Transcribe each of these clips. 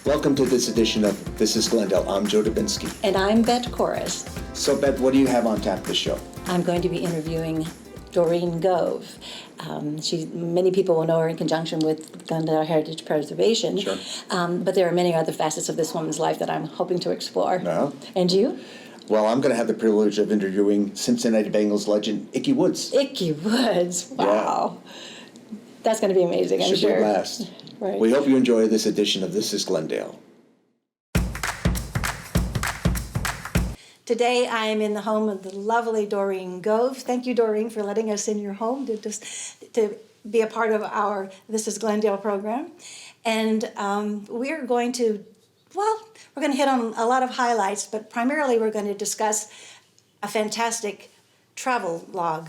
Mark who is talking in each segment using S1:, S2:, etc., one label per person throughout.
S1: Welcome to this edition of This is Glendale. I'm Joe Dubinsky.
S2: And I'm Bet Chorus.
S1: So, Bet, what do you have on tap this show?
S2: I'm going to be interviewing Doreen Gove. Many people will know her in conjunction with Glendale Heritage Preservation.
S1: Sure.
S2: But there are many other facets of this woman's life that I'm hoping to explore.
S1: No.
S2: And you?
S1: Well, I'm going to have the privilege of interviewing Cincinnati Bengals legend Icky Woods.
S2: Icky Woods. Wow. Yeah. That's going to be amazing, I'm sure.
S1: Should be a blast.
S2: Right.
S1: We hope you enjoy this edition of This is Glendale.
S2: Today I am in the home of the lovely Doreen Gove. Thank you, Doreen, for letting us in your home to be a part of our This is Glendale program. And we're going to hit on a lot of highlights, but primarily we're going to discuss a fantastic travel log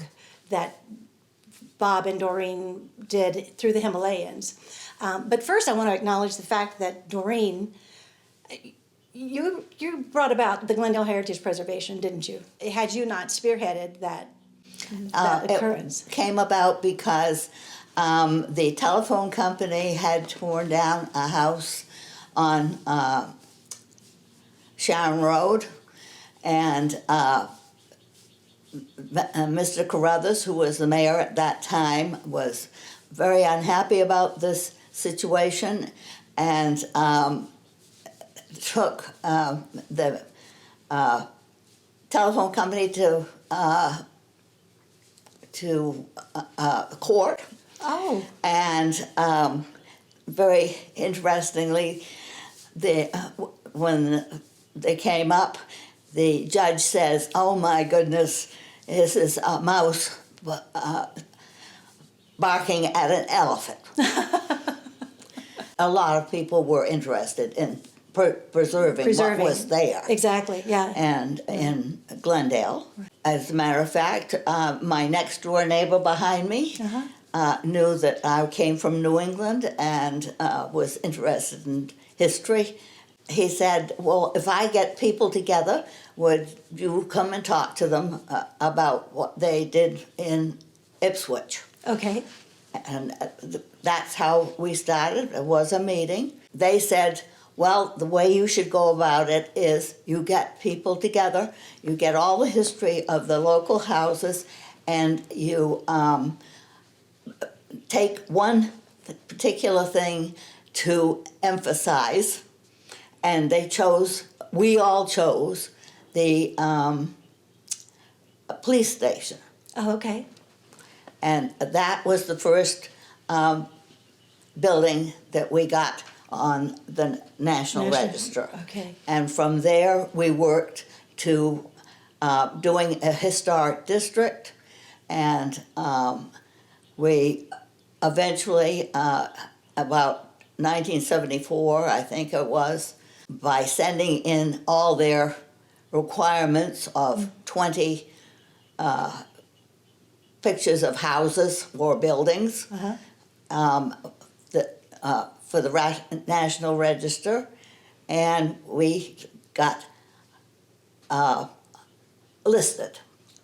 S2: that Bob and Doreen did through the Himalayas. But first I want to acknowledge the fact that Doreen, you brought about the Glendale Heritage Preservation, didn't you? Had you not spearheaded that occurrence?
S3: It came about because the telephone company had torn down a house on Sharon Road, and Mr. Carruthers, who was the mayor at that time, was very unhappy about this situation, and took the telephone company to court.
S2: Oh.
S3: And very interestingly, when they came up, the judge says, "Oh my goodness, this is a mouse barking at an elephant." A lot of people were interested in preserving what was there.
S2: Exactly, yeah.
S3: And in Glendale. As a matter of fact, my next door neighbor behind me knew that I came from New England and was interested in history. He said, "Well, if I get people together, would you come and talk to them about what they did in Ipswich?"
S2: Okay.
S3: And that's how we started. It was a meeting. They said, "Well, the way you should go about it is you get people together, you get all the history of the local houses, and you take one particular thing to emphasize." And we all chose the police station.
S2: Oh, okay.
S3: And that was the first building that we got on the National Register.
S2: Okay.
S3: And from there, we worked to doing a historic district, and we eventually, about 1974, I think it was, by sending in all their requirements of 20 pictures of houses or buildings for the National Register, and we got listed.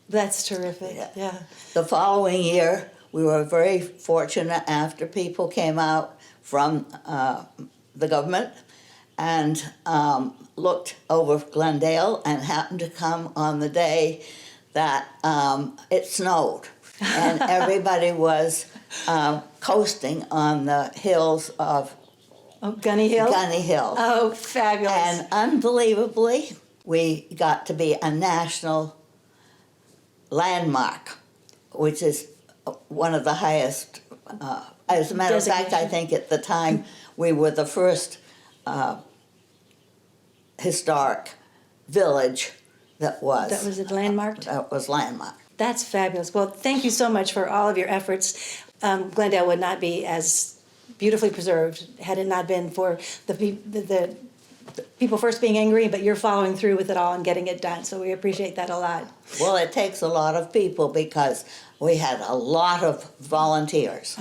S2: That's terrific, yeah.
S3: The following year, we were very fortunate after people came out from the government and looked over Glendale and happened to come on the day that it snowed. And everybody was coasting on the hills of
S2: Gunny Hill?
S3: Gunny Hill.
S2: Oh, fabulous.
S3: And unbelievably, we got to be a national landmark, which is one of the highest. As a matter of fact, I think at the time we were the first historic village that was
S2: landmarked?
S3: That was landmarked.
S2: That's fabulous. Well, thank you so much for all of your efforts. Glendale would not be as beautifully preserved had it not been for the people first being angry, but you're following through with it all and getting it done. So we appreciate that a lot.
S3: Well, it takes a lot of people because we had a lot of volunteers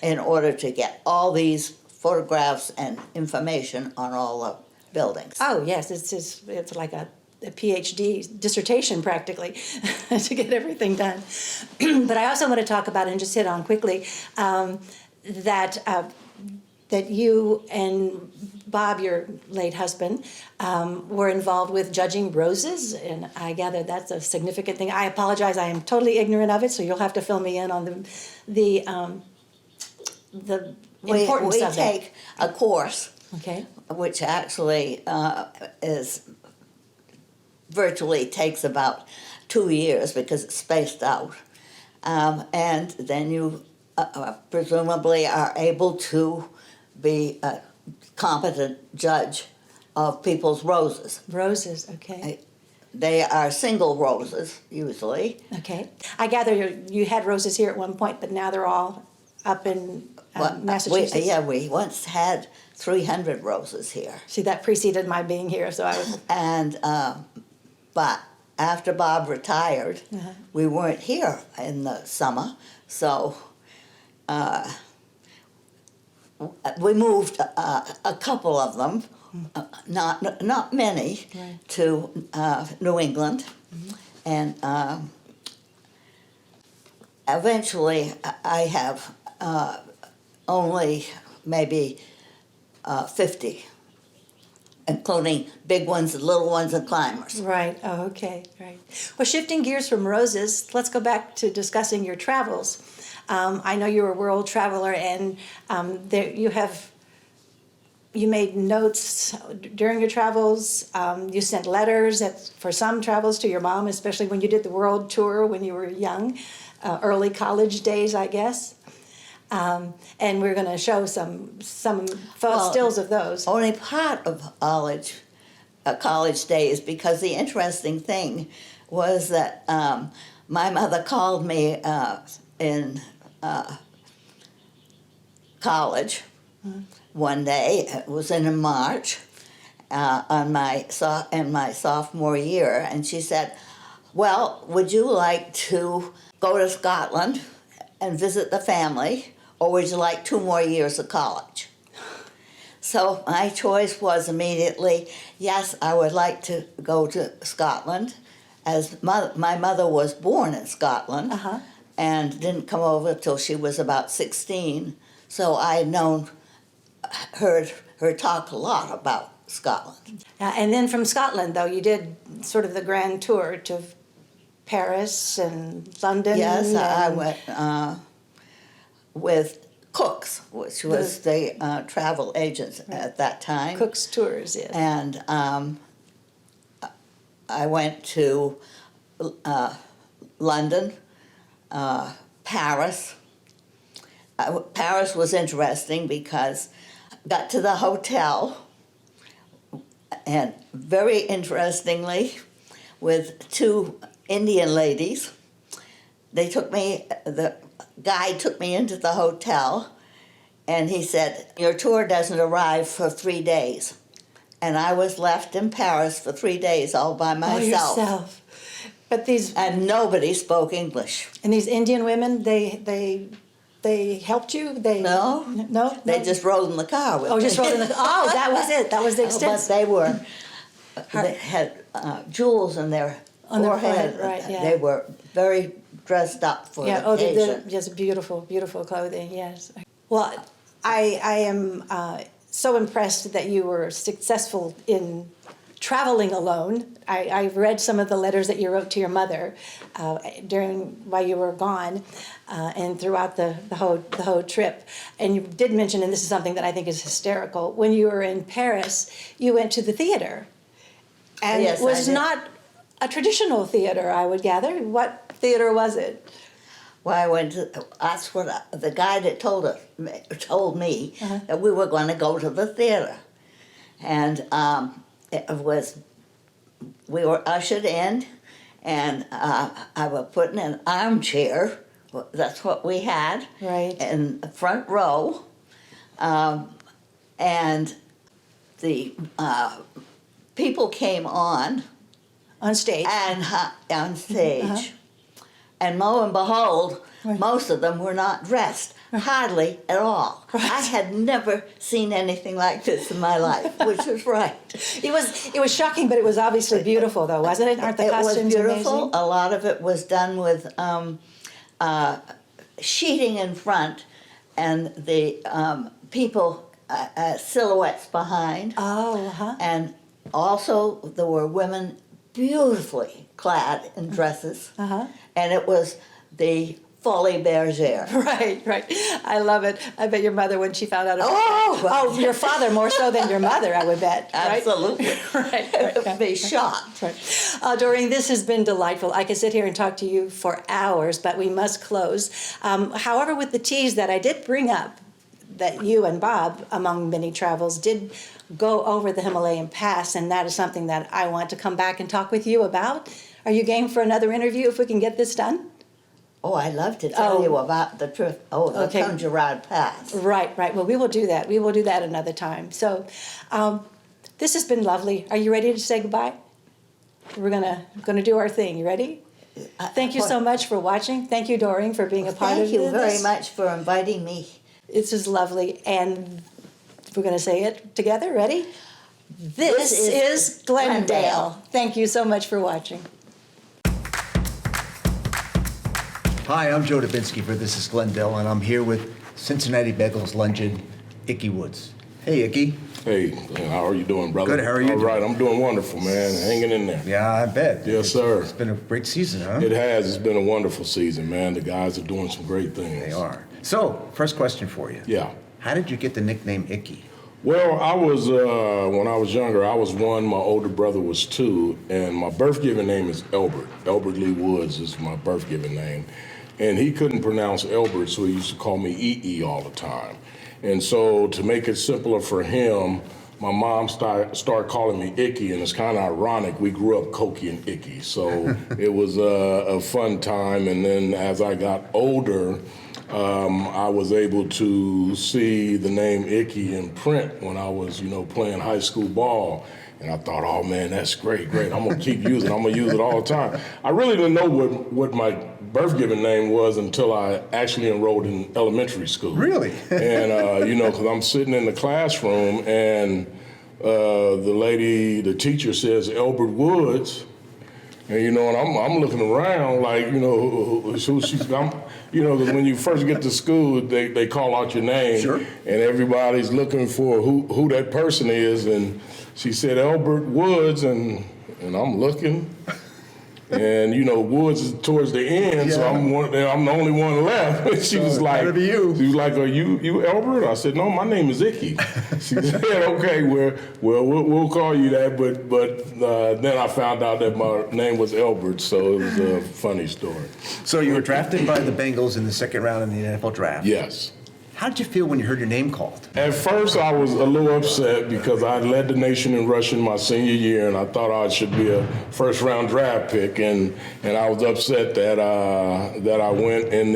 S3: in order to get all these photographs and information on all the buildings.
S2: Oh, yes. It's like a PhD dissertation practically to get everything done. But I also want to talk about, and just hit on quickly, that that you and Bob, your late husband, were involved with judging roses, and I gather that's a significant thing. I apologize, I am totally ignorant of it, so you'll have to fill me in on the importance
S3: we
S2: of that.
S3: take a course,
S2: Okay.
S3: which actually is virtually takes about 2 years because it's spaced out. And then you presumably are able to be a competent judge of people's roses.
S2: Roses, okay.
S3: They are single roses, usually.
S2: Okay. I gather you had roses here at one point, but now they're all up in Massachusetts.
S3: We once had 300 roses here.
S2: See, that preceded my being here, so I was...
S3: And, but after Bob retired, we weren't here in the summer, so we moved a couple of them, not many,
S2: Right.
S3: to New England, and eventually I have only maybe 50, including big ones and little ones and climbers.
S2: Right, oh, okay, right. Well, shifting gears from roses, let's go back to discussing your travels. I know you're a world traveler, and you made notes during your travels. You sent letters for some travels to your mom, especially when you did the world tour when you were young, early college days, I guess. And we're going to show some stills of those.
S3: Only part of college days, because the interesting thing was that my mother called me in college one day. It was in March in my sophomore year, and she said, "Well, would you like to go to Scotland and visit the family, or would you like 2 more years of college?" So my choice was immediately, yes, I would like to go to Scotland, as my mother was born in Scotland and didn't come over till she was about 16. So I had heard her talk a lot about Scotland.
S2: And then from Scotland, though, you did sort of the grand tour to Paris and London.
S3: Yes, I went with Cook's, which was the travel agents at that time.
S2: Cook's Tours, yes.
S3: And I went to London, Paris. Paris was interesting because I got to the hotel, and very interestingly, with 2 Indian ladies, the guide took me into the hotel, and he said, "Your tour doesn't arrive for 3 days." And I was left in Paris for 3 days all by myself.
S2: By yourself. But
S3: And nobody spoke English.
S2: and these Indian women, they helped you?
S3: No.
S2: No?
S3: They just rode in the car with me.
S2: Oh, just rode in the... Oh, that was it. That was the extent.
S3: But they had jewels in their
S2: On their
S3: forehead.
S2: forehead, right, yeah.
S3: They were very dressed up for the occasion.
S2: Just beautiful, beautiful clothing, yes. Well, I am so impressed that you were successful in traveling alone. I read some of the letters that you wrote to your mother while you were gone, and throughout the whole trip. And you did mention, and this is something that I think is hysterical, when you were in Paris, you went to the theater, and
S3: Yes,
S2: it was
S3: I did.
S2: not a traditional theater, I would gather. What theater was it?
S3: Well, I went to, that's what the guy that told me that we were going to go to the theater. And we were ushered in, and I was put in an armchair. That's what we had.
S2: Right.
S3: In the front row. And the people came on
S2: Stage.
S3: and on stage. And lo and behold,
S2: Right.
S3: most of them were not dressed, hardly at all. I had never seen anything like this in my life, which is right.
S2: It was shocking, but it was obviously beautiful, though, wasn't it? Aren't the
S3: It was
S2: costumes
S3: beautiful.
S2: amazing?
S3: A lot of it was done with sheeting in front, and the people silhouettes behind.
S2: Oh, huh.
S3: And also there were women beautifully clad in dresses.
S2: Uh-huh.
S3: And it was the folie bergère.
S2: Right. I love it. I bet your mother, when she found out about
S3: Oh,
S2: your father more so than your mother, I would bet. Right?
S3: Absolutely.
S2: Right.
S3: Be shocked.
S2: That's right. Doreen, this has been delightful. I could sit here and talk to you for hours, but we must close. However, with the tease that I did bring up, that you and Bob, among many travels, did go over the Himalayan Pass, and that is something that I want to come back and talk with you about. Are you game for another interview if we can get this done?
S3: Oh, I'd love to tell you about the trip. Oh, the
S2: Okay.
S3: Conjurad Pass.
S2: Right. Well, we will do that. We will do that another time. So, this has been lovely. Are you ready to say goodbye? We're gonna do our thing. You ready? Thank you so much for watching. Thank you, Doreen, for being a part of this.
S3: Thank you very much for inviting me.
S2: This is lovely, and we're going to say it together. Ready? This is Glendale. Thank you so much for watching.
S1: Hi, I'm Joe Dubinsky for This is Glendale, and I'm here with Cincinnati Bengals legend Icky Woods. Hey, Icky.
S4: Hey, how are you doing, brother?
S1: Good, how are you
S4: All
S1: doing?
S4: right, I'm doing wonderful, man. Hanging in there.
S1: Yeah, I bet.
S4: Yes, sir.
S1: It's been a great season, huh?
S4: It has. It's been a wonderful season, man. The guys are doing some great things.
S1: They are. So, first question for you.
S4: Yeah.
S1: How did you get the nickname Icky?
S4: Well, I was, when I was younger, I was one, my older brother was two, and my birth-given name is Elbert. Elbert Lee Woods is my birth-given name. And he couldn't pronounce Elbert, so he used to call me E.E. all the time. And so to make it simpler for him, my mom started calling me Icky, and it's kind of ironic. We grew up Cokie and Icky, so it was a fun time. And then as I got older, I was able to see the name Icky in print when I was, playing high school ball. And I thought, oh man, that's great. I'm gonna keep using it. I'm gonna use it all the time. I really didn't know what my birth-given name was until I actually enrolled in elementary school.
S1: Really?
S4: And, because I'm sitting in the classroom and the teacher says, Elbert Woods. And, and I'm looking around like, who she's, because when you first get to school, they call out your name.
S1: Sure.
S4: And everybody's looking for who that person is. And she said, Elbert Woods, and I'm looking. And Woods is towards the end, so I'm the only one left. And she was like,
S1: gotta be you.
S4: She was like, "Are you Elbert?" I said, "No, my name is Icky." She said, "Okay, we'll call you that." But then I found out that my name was Elbert, so it was a funny story.
S1: So you were drafted by the Bengals in the second round in the NFL draft.
S4: Yes.
S1: How did you feel when you heard your name called?
S4: At first, I was a little upset because I led the nation in rushing my senior year, and I thought I should be a first-round draft pick, and I was upset that I went in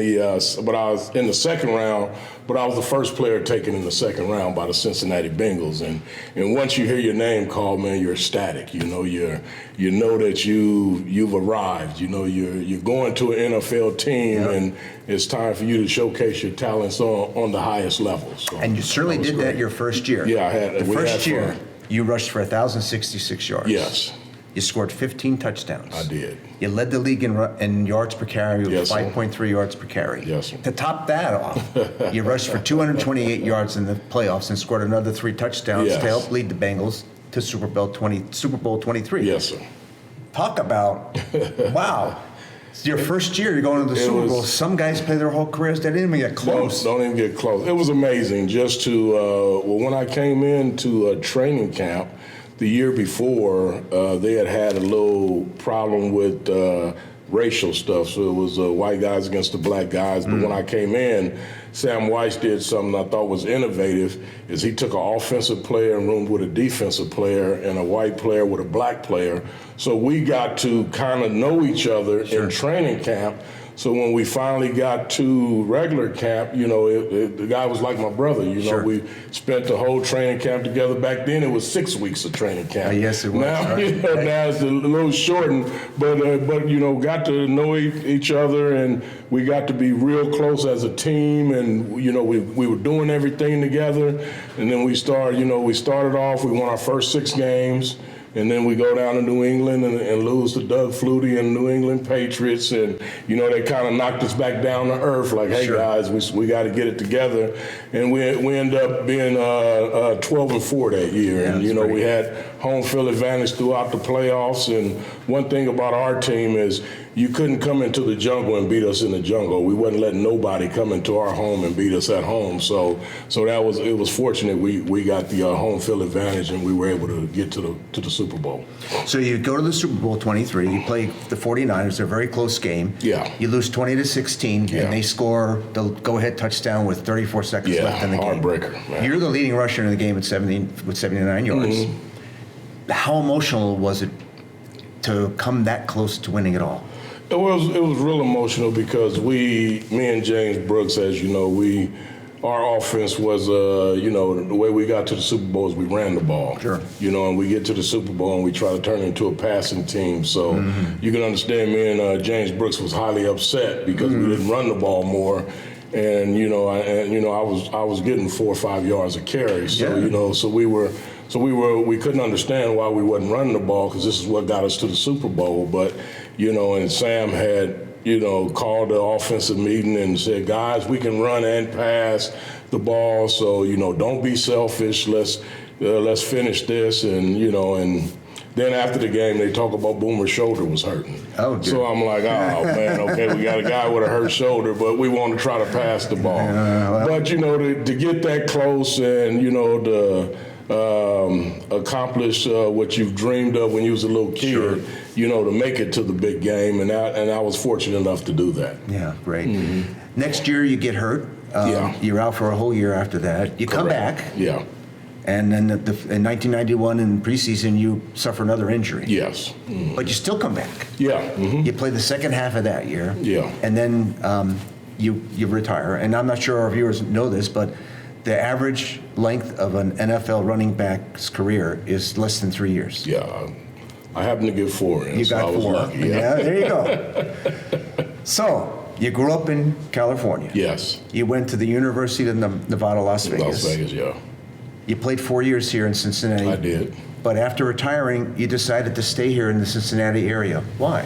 S4: but I was in the second round, but I was the first player taken in the second round by the Cincinnati Bengals, and once you hear your name called, man, you're ecstatic. You know that you've arrived. You're going to an NFL team, and it's time for you to showcase your talents on the highest level. So
S1: And you certainly did that your first year.
S4: Yeah,
S1: The first year,
S4: fun.
S1: you rushed for 1,066 yards.
S4: Yes.
S1: You scored 15 touchdowns.
S4: I did.
S1: You led the league in yards per carry with
S4: Yes, sir.
S1: 5.3 yards per carry.
S4: Yes, sir.
S1: To top that off, you rushed for 228 yards in the playoffs and scored another 3 touchdowns
S4: Yes.
S1: to help lead the Bengals to Super Bowl 23.
S4: Yes, sir.
S1: Talk about, wow. It's your first year, you're going to the Super Bowl. Some guys play their whole careers, they didn't even get close.
S4: Don't even get close. It was amazing just to, when I came into a training camp the year before, they had a little problem with racial stuff. So it was white guys against the black guys. But when I came in, Sam Weiss did something I thought was innovative, is he took an offensive player and roomed with a defensive player and a white player with a black player. So we got to kind of know each other in training camp. So when we finally got to regular camp, the guy was like my brother. We spent the whole training camp together. Back then, it was 6 weeks of training camp.
S1: Yes, it was.
S4: Now, now it's a little shortened, but got to know each other, and we got to be real close as a team, and we were doing everything together. And then we started off. We won our first 6 games. And then we go down to New England and lose to Doug Flutie and New England Patriots. And, you know, they kind of knocked us back down to earth like, hey,
S1: Sure.
S4: guys, we got to get it together. And we end up being 12-4 that year.
S1: Yeah,
S4: and, you know,
S1: great.
S4: we had home field advantage throughout the playoffs. And one thing about our team is you couldn't come into the jungle and beat us in the jungle. We wasn't letting nobody come into our home and beat us at home. So it was fortunate we got the home field advantage and we were able to get to the Super Bowl.
S1: So you go to the Super Bowl 23, you play the 49ers, a very close game.
S4: Yeah.
S1: You lose 20-16,
S4: Yeah.
S1: and they score the go-ahead touchdown with 34 seconds
S4: Yeah,
S1: left in the game.
S4: heartbreaker, man.
S1: You're the leading rusher in the game at 79 yards.
S4: Mm-hmm.
S1: How emotional was it to come that close to winning it all?
S4: It was real emotional because me and James Brooks, as you know, our offense was, you know, the way we got to the Super Bowl is we ran the ball.
S1: Sure.
S4: You know, and we get to the Super Bowl and we try to turn it into a passing team. So you can understand me and James Brooks was highly upset because we didn't run the ball more. And I was getting 4 or 5 yards a carry. So we couldn't understand why we wasn't running the ball because this is what got us to the Super Bowl. But and Sam had called the offensive meeting and said, guys, we can run and pass the ball. So don't be selfish. Let's finish this. And and then after the game, they talk about Boomer's shoulder was hurting.
S1: Oh, good.
S4: So I'm like, oh, man, okay, we got a guy with a hurt shoulder, but we want to try to pass the ball. But, to get that close and, to accomplish what you've dreamed of when you was a little kid,
S1: Sure.
S4: To make it to the big game, and I was fortunate enough to do that.
S1: Yeah, great. Next year you get hurt.
S4: Yeah.
S1: You're out for a whole year after that. You come
S4: Correct.
S1: back.
S4: Yeah.
S1: And then in 1991 in preseason, you suffer another injury.
S4: Yes.
S1: But you still come back.
S4: Yeah.
S1: You play the second half of that year.
S4: Yeah.
S1: And then you retire. And I'm not sure our viewers know this, but the average length of an NFL running back's career is less than 3 years.
S4: Yeah. I happened to get 4 in,
S1: You
S4: so
S1: got
S4: I was
S1: 4.
S4: lucky.
S1: Yeah, there you go. So you grew up in California.
S4: Yes.
S1: You went to the University of Nevada, Las Vegas.
S4: Las Vegas, yeah.
S1: You played 4 years here in Cincinnati.
S4: I did.
S1: But after retiring, you decided to stay here in the Cincinnati area. Why?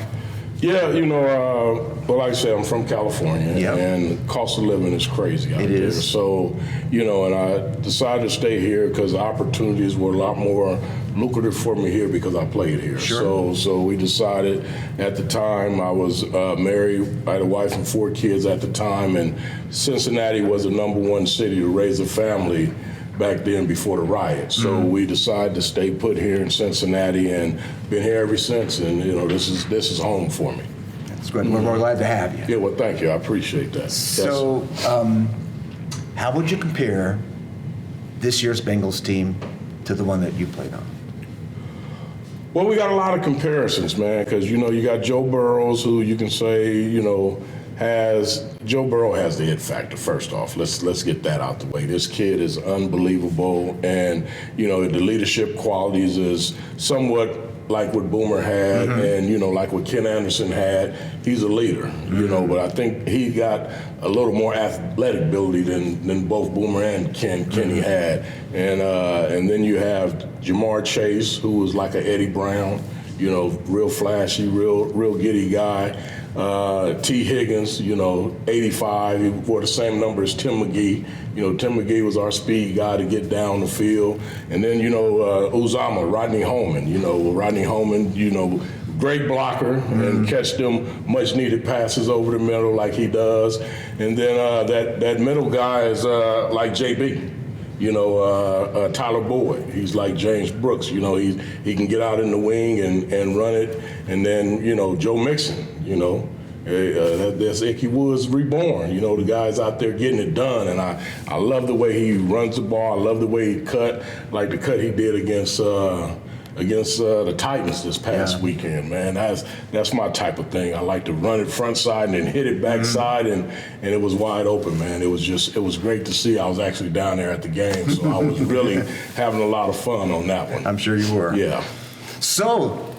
S4: Yeah, well, like I said, I'm from California,
S1: Yeah.
S4: and the cost of living is crazy out
S1: It
S4: there.
S1: is.
S4: So, and I decided to stay here because the opportunities were a lot more lucrative for me here because I played here.
S1: Sure.
S4: So we decided at the time I was married, I had a wife and 4 kids at the time, and Cincinnati was the #1 city to raise a family back then before the riot. So we decided to stay put here in Cincinnati and been here ever since. And this is home for me.
S1: That's good. We're glad to have you.
S4: Yeah, well, thank you. I appreciate that.
S1: So, how would you compare this year's Bengals team to the one that you played on?
S4: Well, we got a lot of comparisons, man, because you got Joe Burrows, who you can say Joe Burrow has the it factor. First off, let's get that out the way. This kid is unbelievable, and the leadership qualities is somewhat like what Boomer had, and like what Ken Anderson had. He's a leader, but I think he got a little more athletic ability than both Boomer and Kenny had. And then you have Jamar Chase, who was like an Eddie Brown, real flashy, real giddy guy. T. Higgins, 85, he wore the same number as Tim McGee. Tim McGee was our speed guy to get down the field. And then, Uzama, Rodney Holman, great blocker and catch them much needed passes over the middle like he does. And then that middle guy is like JB. Tyler Boyd. He's like James Brooks. He can get out in the wing and run it. And then, Joe Mixon, that's Icky Woods reborn. The guy's out there getting it done. And I love the way he runs the ball. I love the way he cut, like the cut he did against the Titans this past weekend, man. That's my type of thing. I like to run it front side and then hit it back side, and it was wide open, man. It was great to see. I was actually down there at the game, so I was really having a lot of fun on that one.
S1: I'm sure you were.
S4: Yeah.
S1: So,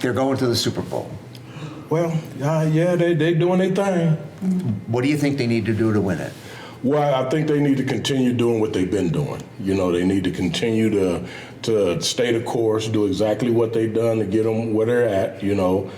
S1: they're going to the Super Bowl.
S4: Well, they doing their thing.
S1: What do you think they need to do to win it?
S4: Well, I think they need to continue doing what they've been doing. You know, they need to continue to stay the course, do exactly what they've done to get them where they're at. You know,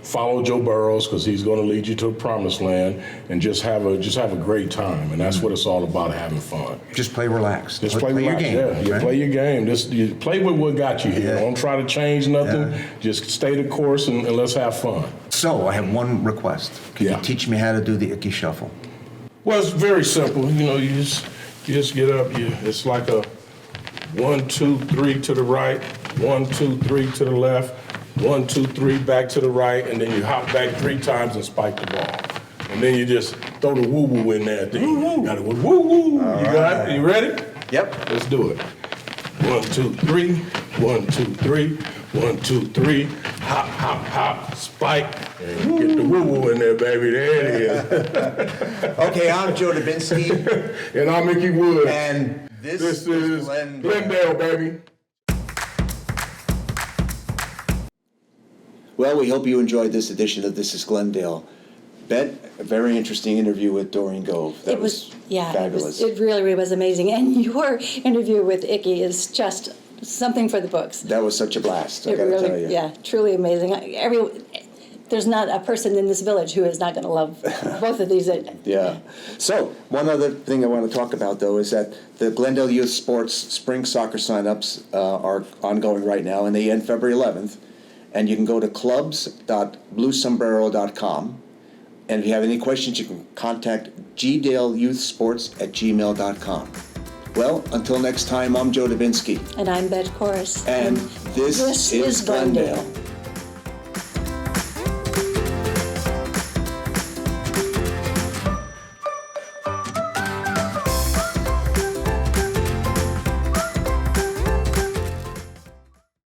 S4: follow Joe Burrows because he's going to lead you to the promised land, and just have a great time. And that's what it's all about, having fun.
S1: Just play relaxed.
S4: Just play
S1: your
S4: relax.
S1: game.
S4: Yeah, you
S1: right?
S4: play your game. Just you play with what got you here.
S1: Yeah.
S4: Don't try to change nothing.
S1: Yeah.
S4: Just stay the course and let's have fun.
S1: So I have one request. Can
S4: Yeah.
S1: you teach me how to do the Icky Shuffle?
S4: Well, it's very simple. You know, you just get up. It's like a 1, 2, 3 to the right, 1, 2, 3 to the left, 1, 2, 3 back to the right, and then you hop back 3 times and spike the ball. And then you just throw the woo woo in there. At the end. You got to go woo woo. You got it? You ready?
S1: Yep.
S4: Let's do it. 1, 2, 3. 1, 2, 3. 1, 2, 3. Hop, hop, hop. Spike. And get the woo woo in there, baby. There it is.
S1: Okay, I'm Joe Dubinsky,
S4: And I'm Icky Woods.
S1: and this is
S4: Glendale, baby.
S1: Well, we hope you enjoyed this edition of This is Glendale. Bet, a very interesting interview with Doreen Gove. That fabulous.
S2: It really was amazing. And your interview with Icky is just something for the books.
S1: That was such a blast, I
S2: It
S1: gotta tell
S2: really,
S1: you.
S2: yeah, truly amazing. There's not a person in this village who is not going to love both of these.
S1: Yeah. So, one other thing I want to talk about, though, is that the Glendale Youth Sports Spring Soccer signups are ongoing right now, and they end February 11th. And you can go to clubs.bluesombrero.com. And if you have any questions, you can contact gdaleyouthsports@gmail.com. Well, until next time, I'm Joe Dubinsky.
S2: And I'm Bet Chorus.
S1: And this is Glendale.